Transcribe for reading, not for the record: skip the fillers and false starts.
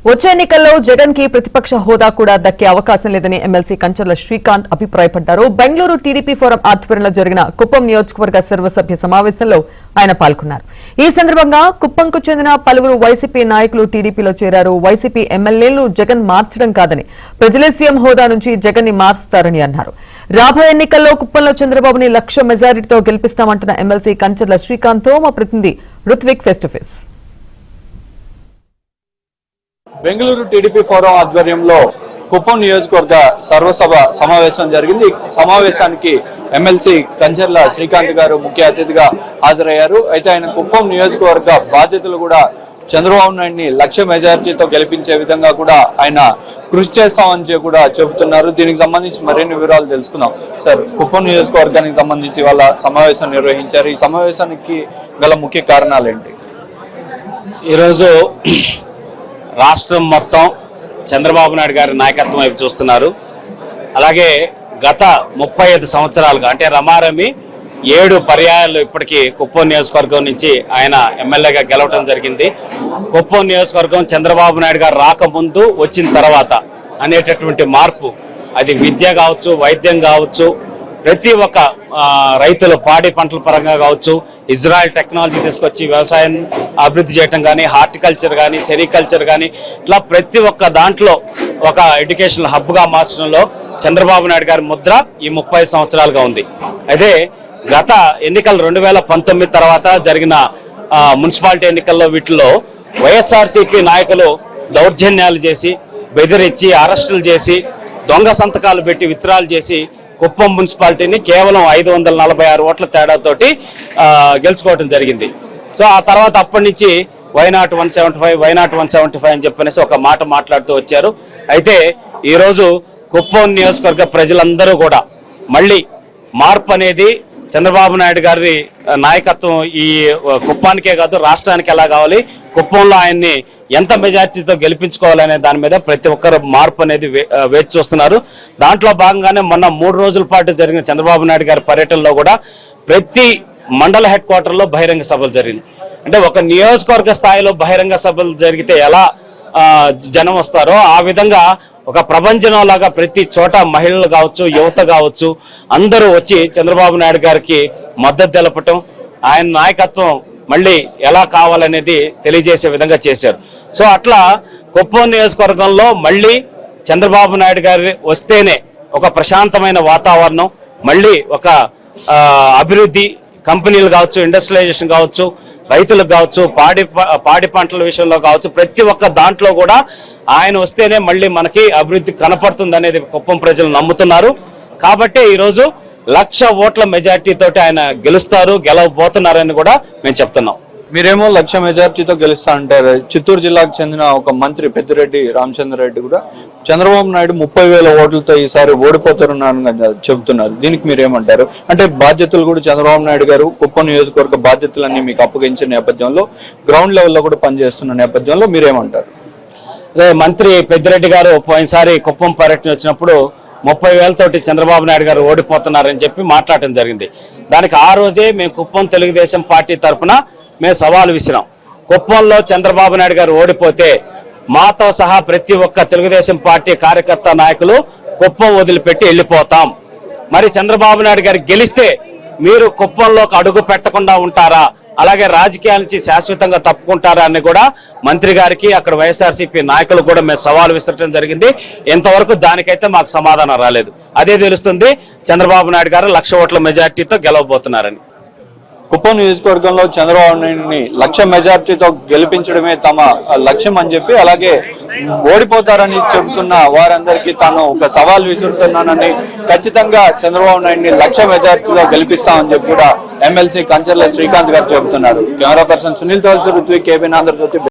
వచ్చే ఎన్నికల్లో జగన్ కి ప్రతిపక్ష హోదా కూడా దక్కే అవకాశం లేదని ఎమ్మెల్సీ కంచర్ల శ్రీకాంత్ అభిప్రాయపడ్డారు. బెంగళూరు టీడీపీ ఫోరం ఆధ్వర్యంలో జరిగిన కుప్పం నియోజకవర్గ సర్వసభ్య సమావేశంలో ఆయన పాల్గొన్నారు. ఈ సందర్భంగా కుప్పంకు చెందిన పలువురు వైసీపీ నాయకులు టీడీపీలో చేరారు. వైసీపీ ఎమ్మెల్యేలు జగన్ మార్చడం కాదని ప్రజలే సీఎం హోదా నుంచి జగన్ ని మార్చుతారని అన్నారు. రాబోయే ఎన్నికల్లో కుప్పంలో చంద్రబాబుని 1,00,000 మెజారిటీతో గెలిపిస్తామంటున్న ఎమ్మెల్సీ కంచర్ల శ్రీకాంత్ తో మా ప్రతినిధి Ruthvik face to face. Bengaluru TDP forum ఆధ్వర్యంలో కుప్పం నియోజకవర్గ సర్వసభ సమావేశం జరిగింది. ఈ సమావేశానికి ఎమ్మెల్సీ కంచర్ల శ్రీకాంత్ గారు ముఖ్య అతిథిగా హాజరయ్యారు. అయితే ఆయన కుప్పం నియోజకవర్గ బాధ్యతలు కూడా చంద్రబాబు నాయుడిని 1,00,000 మెజారిటీతో గెలిపించే విధంగా కూడా ఆయన కృషి చేస్తామని కూడా చెబుతున్నారు. దీనికి సంబంధించి మరిన్ని వివరాలు తెలుసుకుందాం. సార్, కుప్పం నియోజకవర్గానికి సంబంధించి వాళ్ళ సమావేశం నిర్వహించారు. ఈ సమావేశానికి గల ముఖ్య కారణాలు ఏంటి? ఈరోజు రాష్ట్రం మొత్తం చంద్రబాబు నాయుడు గారి నాయకత్వం వైపు చూస్తున్నారు. అలాగే గత 35 సంవత్సరాలుగా అంటే రమారమి 7 పర్యాయాలు ఇప్పటికీ కుప్పం నియోజకవర్గం నుంచి ఆయన ఎమ్మెల్యేగా గెలవడం జరిగింది. కుప్పం నియోజకవర్గం చంద్రబాబు నాయుడు గారు రాకముందు వచ్చిన తర్వాత అనేటటువంటి మార్పు, అది విద్య కావచ్చు, వైద్యం కావచ్చు, ప్రతి ఒక్క రైతులు పాడి పంటల పరంగా కావచ్చు, ఇజ్రాయెల్ టెక్నాలజీ తీసుకొచ్చి వ్యవసాయం అభివృద్ధి చేయటం కానీ, హార్టికల్చర్ కానీ, సెరికల్చర్ కానీ, ఇట్లా ప్రతి ఒక్క దాంట్లో ఒక ఎడ్యుకేషనల్ హబ్గా మార్చడంలో చంద్రబాబు నాయుడు గారి ముద్ర ఈ 30 సంవత్సరాలుగా ఉంది. అయితే గత ఎన్నికలు 2019 తర్వాత జరిగిన మున్సిపాలిటీ ఎన్నికల్లో వీటిల్లో వైఎస్ఆర్సీపీ నాయకులు దౌర్జన్యాలు చేసి, బెదిరించి, అరెస్టులు చేసి, దొంగ సంతకాలు పెట్టి విత్డ్రాలు చేసి కుప్పం మున్సిపాలిటీని కేవలం 546 ఓట్ల తేడాతోటి గెలుచుకోవడం జరిగింది. సో ఆ తర్వాత అప్పటి నుంచి వైనాట్ 175 అని చెప్పనేసి ఒక మాట మాట్లాడుతూ వచ్చారు. అయితే ఈరోజు కుప్పం నియోజకవర్గ ప్రజలందరూ కూడా మళ్ళీ మార్పు అనేది చంద్రబాబు నాయుడు గారి నాయకత్వం ఈ కుప్పానికే కాదు రాష్ట్రానికి ఎలా కావాలి, కుప్పంలో ఆయన్ని ఎంత మెజార్టీతో గెలిపించుకోవాలనే దాని మీద ప్రతి ఒక్కరు మార్పు అనేది వేచి చూస్తున్నారు. దాంట్లో భాగంగానే మొన్న 3 రోజుల పాటు జరిగిన చంద్రబాబు నాయుడు గారి పర్యటనలో కూడా ప్రతి మండల హెడ్ క్వార్టర్లో బహిరంగ సభలు జరిగింది. అంటే ఒక నియోజకవర్గ స్థాయిలో బహిరంగ సభలు జరిగితే ఎలా జనం వస్తారో ఆ విధంగా ఒక ప్రపంచంలో లాగా ప్రతి చోట మహిళలు కావచ్చు, యువత కావచ్చు, అందరూ వచ్చి చంద్రబాబు నాయుడు గారికి మద్దతు తెలపటం, ఆయన నాయకత్వం మళ్ళీ ఎలా కావాలనేది తెలియజేసే విధంగా చేశారు. సో అట్లా కుప్పం నియోజకవర్గంలో మళ్ళీ చంద్రబాబు నాయుడు గారు వస్తేనే ఒక ప్రశాంతమైన వాతావరణం, మళ్ళీ ఒక అభివృద్ధి, కంపెనీలు కావచ్చు, ఇండస్ట్రియలైజేషన్ కావచ్చు, రైతులకు కావచ్చు, పాడి పంటల విషయంలో కావచ్చు, ప్రతి ఒక్క దాంట్లో కూడా ఆయన వస్తేనే మళ్ళీ మనకి అభివృద్ధి కనపడుతుంది అనేది కుప్పం ప్రజలు నమ్ముతున్నారు. కాబట్టి ఈరోజు 1,00,000 ఓట్ల మెజార్టీ తోటి ఆయన గెలవబోతున్నారని కూడా మేము చెప్తున్నాం. మీరేమో 1,00,000 మెజార్టీతో గెలుస్తా అంటారు. చిత్తూరు జిల్లాకు చెందిన ఒక మంత్రి పెద్దిరెడ్డి రామచంద్రారెడ్డి కూడా చంద్రబాబు నాయుడు 30,000 ఓట్లతో ఈసారి ఓడిపోతున్నారని చెబుతున్నారు. దీనికి మీరేమంటారు? అంటే బాధ్యతలు కూడా చంద్రబాబు నాయుడు గారు కుప్పం నియోజకవర్గ బాధ్యతలన్నీ మీకు అప్పగించిన నేపథ్యంలో, గ్రౌండ్ లెవెల్లో కూడా పనిచేస్తున్న నేపథ్యంలో మీరేమంటారు? అదే మంత్రి పెద్దిరెడ్డి గారు పోయినసారి కుప్పం పర్యటన వచ్చినప్పుడు 30,000 తోటి చంద్రబాబు నాయుడు గారు ఓడిపోతున్నారని చెప్పి మాట్లాడటం జరిగింది. దానికి ఆ రోజే మేము కుప్పం తెలుగుదేశం పార్టీ తరఫున మేము సవాలు విసిరాం. కుప్పంలో చంద్రబాబు నాయుడు గారు ఓడిపోతే మాతో సహా ప్రతి ఒక్క తెలుగుదేశం పార్టీ కార్యకర్త నాయకులు కుప్పం వదిలిపెట్టి వెళ్ళిపోతాం. మరి చంద్రబాబు నాయుడు గారు గెలిస్తే మీరు కుప్పంలోకి అడుగు పెట్టకుండా ఉంటారా, అలాగే రాజకీయాల నుంచి శాశ్వతంగా తప్పుకుంటారా అని కూడా మంత్రి గారికి, అక్కడ వైఎస్ఆర్సీపీ నాయకులు కూడా మేము సవాలు విసరటం జరిగింది. ఇంతవరకు దానికైతే మాకు సమాధానం రాలేదు. అదే తెలుస్తుంది చంద్రబాబు నాయుడు గారు 1,00,000 ఓట్ల మెజార్టీతో గెలవబోతున్నారని. కుప్పం నియోజకవర్గంలో చంద్రబాబు నాయుడిని 1,00,000 మెజార్టీతో గెలిపించడమే తమ లక్ష్యం అని చెప్పి, అలాగే ఓడిపోతారని చెబుతున్న వారందరికీ తాను ఒక సవాల్ విసురుతున్నానని, ఖచ్చితంగా చంద్రబాబు నాయుడిని 1,00,000 మెజార్టీతో గెలిపిస్తామని చెప్పి కూడా ఎమ్మెల్సీ కంచర్ల శ్రీకాంత్ గారు చెబుతున్నారు. Camera person Sunil Tolsar, Ruthvik, KB Andhra Jyothi.